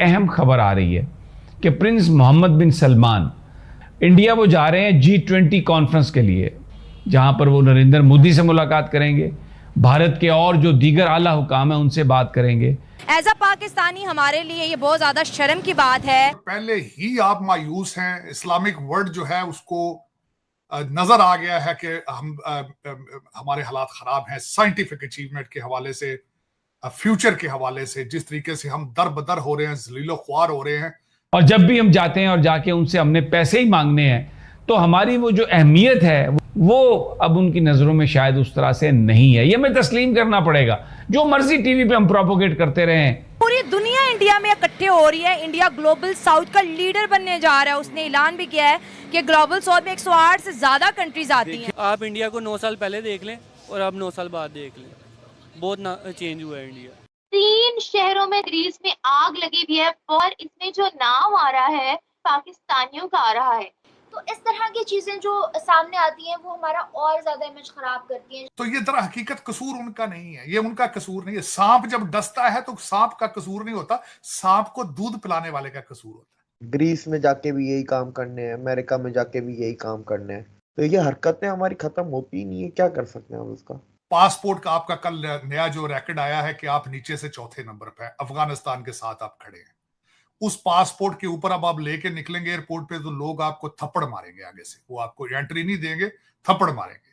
अहम खबर आ रही है कि प्रिंस मोहम्मद बिन सलमान इंडिया वो जा रहे हैं G20 कॉन्फ्रेंस के लिए, जहां पर वो नरेंद्र मोदी से मुलाकात करेंगे, भारत के और जो दीगर आला हुकाम है उनसे बात करेंगे। एज अ पाकिस्तानी हमारे लिए ये बहुत ज्यादा शर्म की बात है। पहले ही आप मायूस हैं, इस्लामिक वर्ल्ड जो है उसको नजर आ गया है कि हमारे हालात खराब हैं साइंटिफिक अचीवमेंट के हवाले से, फ्यूचर के हवाले से, जिस तरीके से हम दर बदर हो रहे हैं, जलीलो ख्वार हो रहे हैं। और जब भी हम जाते हैं और जाके उनसे हमने पैसे ही मांगने हैं तो हमारी वो जो अहमियत है वो अब उनकी नजरों में शायद उस तरह से नहीं है। ये हमें तस्लीम करना पड़ेगा। जो मर्जी टीवी पे हम प्रोपोगेट करते रहे, पूरी दुनिया इंडिया में इकट्ठे हो रही है। इंडिया ग्लोबल साउथ का लीडर बनने जा रहा है। उसने ऐलान भी किया है कि ग्लोबल साउथ में 108 से ज्यादा कंट्रीज आती हैं। आप इंडिया को 9 साल पहले देख लें और अब 9 साल बाद देख लें, बहुत चेंज हुआ है इंडिया। 3 शहरों में ग्रीस में आग लगी हुई है और इसमें जो नाम आ रहा है पाकिस्तानियों का आ रहा है। तो इस तरह की चीजें जो सामने आती हैं वो हमारा और ज्यादा इमेज खराब करती हैं। तो ये दर हकीकत कसूर उनका नहीं है, ये उनका कसूर नहीं है। सांप जब डसता है तो सांप का कसूर नहीं होता, सांप को दूध पिलाने वाले का कसूर होता है। ग्रीस में जाके भी यही काम करने हैं, अमेरिका में जाके भी यही काम करने हैं, तो ये हरकतें हमारी खत्म होती नहीं है। क्या कर सकते हैं हम उसका? पासपोर्ट का आपका कल नया जो रैकेट आया है कि आप नीचे से चौथे नंबर पे अफगानिस्तान के साथ आप खड़े हैं। उस पासपोर्ट के ऊपर अब आप लेके निकलेंगे एयरपोर्ट पे तो लोग आपको थप्पड़ मारेंगे आगे से, वो आपको एंट्री नहीं देंगे, थप्पड़ मारेंगे।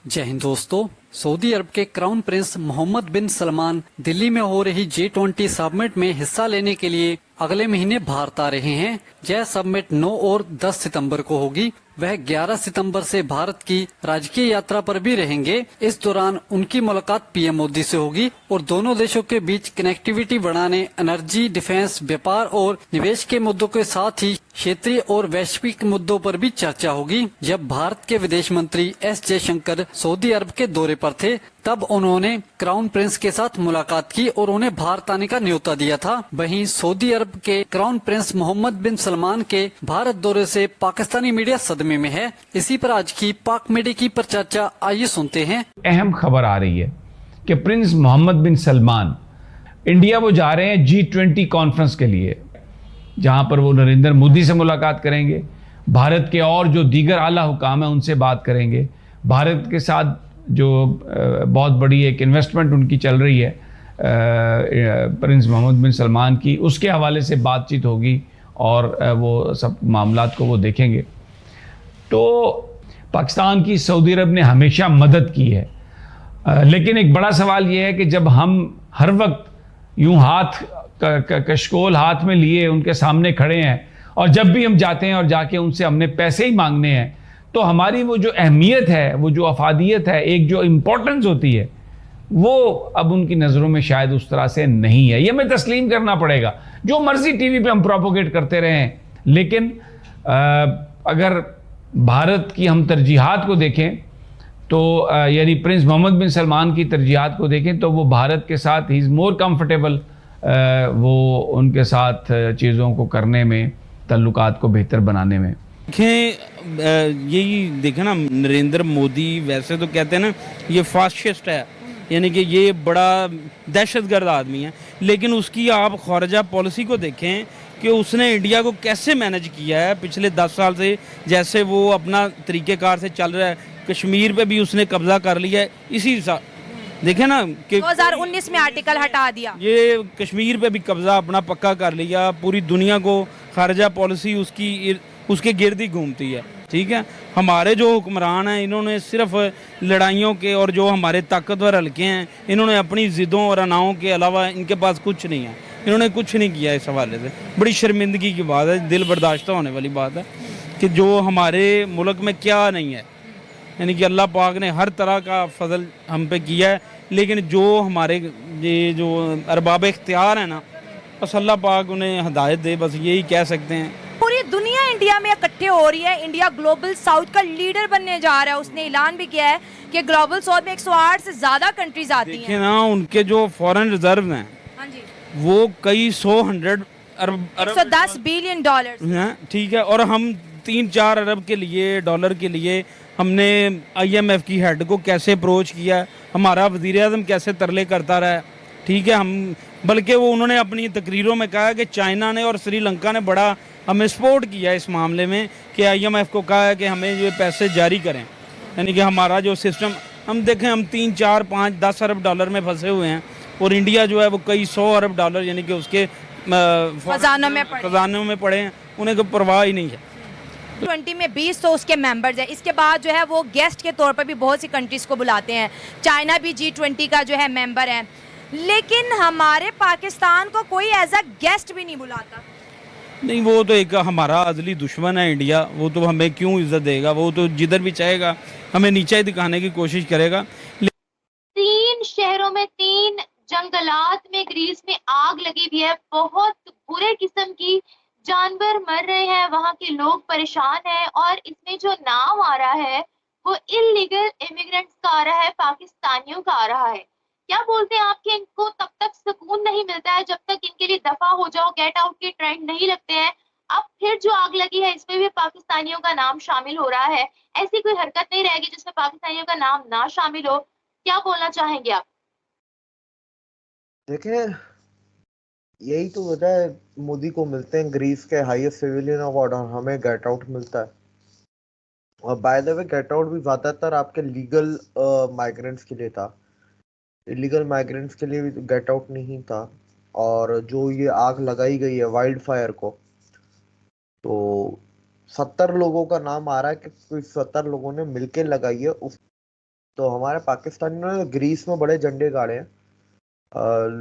जय हिंद दोस्तों। सऊदी अरब के क्राउन प्रिंस मोहम्मद बिन सलमान दिल्ली में हो रही G20 समिट में हिस्सा लेने के लिए अगले महीने भारत आ रहे हैं। यह समिट 9 और 10 सितंबर को होगी। वह 11 सितंबर से भारत की राजकीय यात्रा पर भी रहेंगे। इस दौरान उनकी मुलाकात पीएम मोदी से होगी और दोनों देशों के बीच कनेक्टिविटी बढ़ाने, एनर्जी, डिफेंस, व्यापार और निवेश के मुद्दों के साथ ही क्षेत्रीय और वैश्विक मुद्दों पर भी चर्चा होगी। जब भारत के विदेश मंत्री एस जयशंकर सऊदी अरब के दौरे पर थे तब उन्होंने क्राउन प्रिंस के साथ मुलाकात की और उन्हें भारत आने का न्योता दिया था। वहीं सऊदी अरब के क्राउन प्रिंस मोहम्मद बिन सलमान के भारत दौरे से पाकिस्तानी मीडिया सदमे में है। इसी पर आज की पाक मीडिया की पर चर्चा, आइए सुनते हैं। अहम खबर आ रही है कि प्रिंस मोहम्मद बिन सलमान इंडिया वो जा रहे हैं G20 कॉन्फ्रेंस के लिए, जहां पर वो नरेंद्र मोदी से मुलाकात करेंगे, भारत के और जो दीगर आला हुकाम है उनसे बात करेंगे। भारत के साथ जो बहुत बड़ी एक इन्वेस्टमेंट उनकी चल रही है प्रिंस मोहम्मद बिन सलमान की, उसके हवाले से बातचीत होगी और वो सब मामलात को वो देखेंगे। तो पाकिस्तान की सऊदी अरब ने हमेशा मदद की है, लेकिन एक बड़ा सवाल ये है कि जब हम हर वक्त यूं हाथ कशकोल हाथ में लिए उनके सामने खड़े हैं और जब भी हम जाते हैं और जाके उनसे हमने पैसे ही मांगने हैं तो हमारी वो जो अहमियत है, वो जो अफादियत है, एक जो इम्पोर्टेंस होती है, वो अब उनकी नज़रों में शायद उस तरह से नहीं है। ये हमें तस्लीम करना पड़ेगा। जो मर्जी टीवी पे हम प्रोपोगेट करते रहें, लेकिन अगर भारत की हम तरजीहात को देखें तो यानी प्रिंस मोहम्मद बिन सलमान की तरजीहात को देखें तो वो भारत के साथ ही इज़ मोर कंफर्टेबल, वो उनके साथ चीज़ों को करने में, तल्लुकात को बेहतर बनाने में। देखें, यही देखें ना, नरेंद्र मोदी वैसे तो कहते हैं ना ये फासिस्ट है, यानी कि ये बड़ा दहशतगर्द आदमी है, लेकिन उसकी आप खारजा पॉलिसी को देखें कि उसने इंडिया को कैसे मैनेज किया है पिछले 10 साल से। जैसे वो अपना तरीक़ेकार से चल रहा है, कश्मीर पे भी उसने कब्जा कर लिया है। इसी देखें ना कि 2019 में आर्टिकल हटा दिया, ये कश्मीर पे भी कब्जा अपना पक्का कर लिया। पूरी दुनिया को खारजा पॉलिसी उसके गिर्द ही घूमती है। ठीक है, हमारे जो हुक्मरान हैं इन्होंने सिर्फ लड़ाइयों के और जो हमारे ताकतवर हल्के हैं इन्होंने अपनी ज़िद्दों और अनाओं के अलावा इनके पास कुछ नहीं है। इन्होंने कुछ नहीं किया। इस हवाले से बड़ी शर्मिंदगी की बात है, दिल बर्दाश्त होने वाली बात है कि जो हमारे मुल्क में क्या नहीं है, यानी कि अल्लाह पाक ने हर तरह का फजल हम पे किया है, लेकिन जो हमारे ये जो अरबाब इख्तियार है ना, बस अल्लाह पाक उन्हें हिदायत दे, बस यही कह सकते हैं। पूरी दुनिया इंडिया में इकट्ठे हो रही है। इंडिया ग्लोबल साउथ का लीडर बनने जा रहा है। उसने ऐलान भी किया है कि ग्लोबल साउथ में 108 से ज्यादा कंट्रीज आती हैं। देखिए ना, उनके जो फॉरेन रिजर्व हैं, हाँ जी, वो कई 110 बिलियन डॉलर हैं। ठीक है, और हम 3-4 अरब के लिए डॉलर के लिए हमने IMF की हेड को कैसे अप्रोच किया, हमारा वज़ीर आज़म कैसे तरले करता रहा है, ठीक है। हम बल्कि वो उन्होंने अपनी तकरीरों में कहा कि चाइना ने और श्रीलंका ने बड़ा हमें सपोर्ट किया इस मामले में कि IMF को कहा है कि हमें ये पैसे जारी करें, यानी कि हमारा जो सिस्टम हम देखें, हम 3, 4, 5, 10 अरब डॉलर में फंसे हुए हैं और इंडिया जो है वो कई 100 अरब डॉलर यानी कि उसके खजानों में पड़े हैं, उन्हें कोई परवाह ही नहीं है। G20 में 20 तो उसके मेंबर्स हैं। इसके बाद जो है वो गेस्ट के तौर पर भी बहुत सी कंट्रीज को बुलाते हैं। चाइना भी G20 का जो है मेंबर है, लेकिन हमारे पाकिस्तान को कोई एज अ गेस्ट भी नहीं बुलाता। नहीं, वो तो एक हमारा अजली दुश्मन है इंडिया, वो तो हमें क्यों इज्जत देगा, वो तो जिधर भी चाहेगा हमें नीचे ही दिखाने की कोशिश करेगा। 3 शहरों में 3 जंगलात में ग्रीस में आग लगी हुई है। बहुत बुरे किस्म की जानवर मर रहे हैं, वहां के लोग परेशान हैं और इसमें जो नाम आ रहा है वो इलीगल इमिग्रेंट्स का आ रहा है, पाकिस्तानियों का आ रहा है। क्या बोलते हैं आपके, इनको तब तक सुकून नहीं मिलता है जब तक इनके लिए दफा हो जाओ, गेट आउट के ट्रेंड नहीं लगते हैं। अब फिर जो आग लगी है इसमें भी पाकिस्तानियों का नाम शामिल हो रहा है। ऐसी कोई हरकत नहीं रहेगी जिसमें पाकिस्तानियों का नाम ना शामिल हो। क्या बोलना चाहेंगे आप? देखें, यही तो वजह है, मोदी को मिलते हैं ग्रीस के हाईएस्ट सिविलियन अवार्ड और हमें गेट आउट मिलता है। और by the way get out भी ज्यादातर आपके लीगल माइग्रेंट्स के लिए था, इलीगल माइग्रेंट्स के लिए भी गेट आउट नहीं था। और जो ये आग लगाई गई है वाइल्ड फायर को, तो 70 लोगों का नाम आ रहा है कि कोई 70 लोगों ने मिलके लगाई है उस। तो हमारे पाकिस्तानियों ने ग्रीस में बड़े झंडे गाड़े हैं।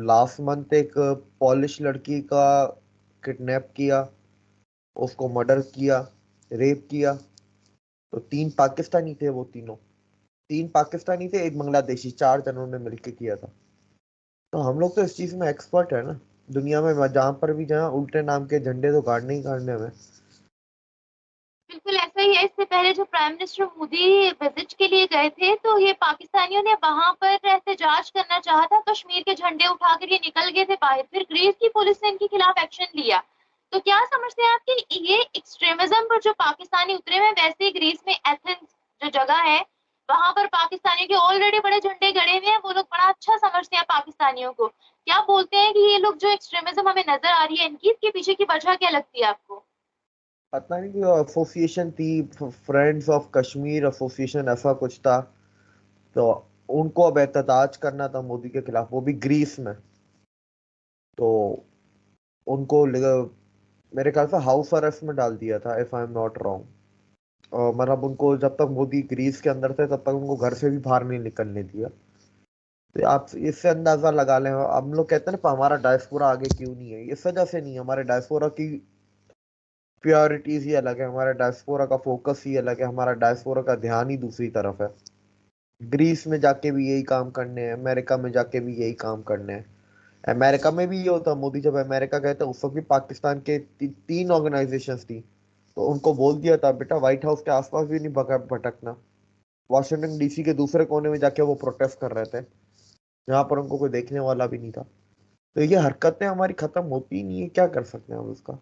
लास्ट मंथ एक पॉलिश लड़की का किडनैप किया, उसको मर्डर किया, रेप किया। तो 3 पाकिस्तानी थे, वो तीन पाकिस्तानी थे, एक बांग्लादेशी, 4 जनों ने मिलके किया था। तो हम लोग तो इस चीज में एक्सपर्ट है ना दुनिया में, जहां पर भी जहां उल्टे नाम के झंडे तो गाड़ने ही गाड़ने में। बिल्कुल ऐसा ही है। इससे पहले जो प्राइम मिनिस्टर मोदी विजिट के लिए गए थे तो ये पाकिस्तानियों ने वहां पर एहतजाज करना चाहा था, कश्मीर के झंडे उठाकर ये निकल गए थे बाहर, फिर ग्रीस की पुलिस ने इनके खिलाफ एक्शन लिया। तो क्या समझते हैं आप कि ये एक्सट्रीमिज्म पर जो पाकिस्तानी उतरे हुए हैं, वैसे ही ग्रीस में एथेंस जो जगह है वहां पर पाकिस्तानियों के ऑलरेडी बड़े झंडे गड़े हुए हैं, वो लोग बड़ा अच्छा समझते हैं पाकिस्तानियों को। क्या बोलते हैं कि ये लोग जो एक्सट्रीमिज्म हमें नजर आ रही है इनकी, इसके पीछे की वजह क्या लगती है आपको? पता नहीं, कि एसोसिएशन थी, फ्रेंड्स ऑफ कश्मीर एसोसिएशन ऐसा कुछ था। तो उनको अब एहतजाज करना था मोदी के खिलाफ, वो भी ग्रीस में। तो उनको मेरे ख्याल से हाउस अरेस्ट में डाल दिया था, if I am not wrong. मतलब उनको जब तक मोदी ग्रीस के अंदर थे तब तक उनको घर से भी बाहर नहीं निकलने दिया। तो आप इससे अंदाजा लगा लें, हम लोग कहते हैं ना हमारा डायस्पोरा आगे क्यों नहीं है, इस वजह से नहीं है। हमारे डायस्पोरा की प्रायोरिटीज ही अलग है, हमारा डायस्पोरा का फोकस ही अलग है, हमारा डायस्पोरा का ध्यान ही दूसरी तरफ है। ग्रीस में जाके भी यही काम करने हैं, अमेरिका में जाके भी यही काम करने हैं। अमेरिका में भी ये होता, मोदी जब अमेरिका गए थे उस वक्त भी पाकिस्तान के 3 ऑर्गेनाइजेशंस थी, तो उनको बोल दिया था बेटा व्हाइट हाउस के आसपास भी नहीं भटकना। वॉशिंगटन DC के दूसरे कोने में जाके वो प्रोटेस्ट कर रहे थे, जहाँ पर उनको कोई देखने वाला भी नहीं था। तो ये हरकतें हमारी खत्म होती ही नहीं है, क्या कर सकते हैं हम उसका।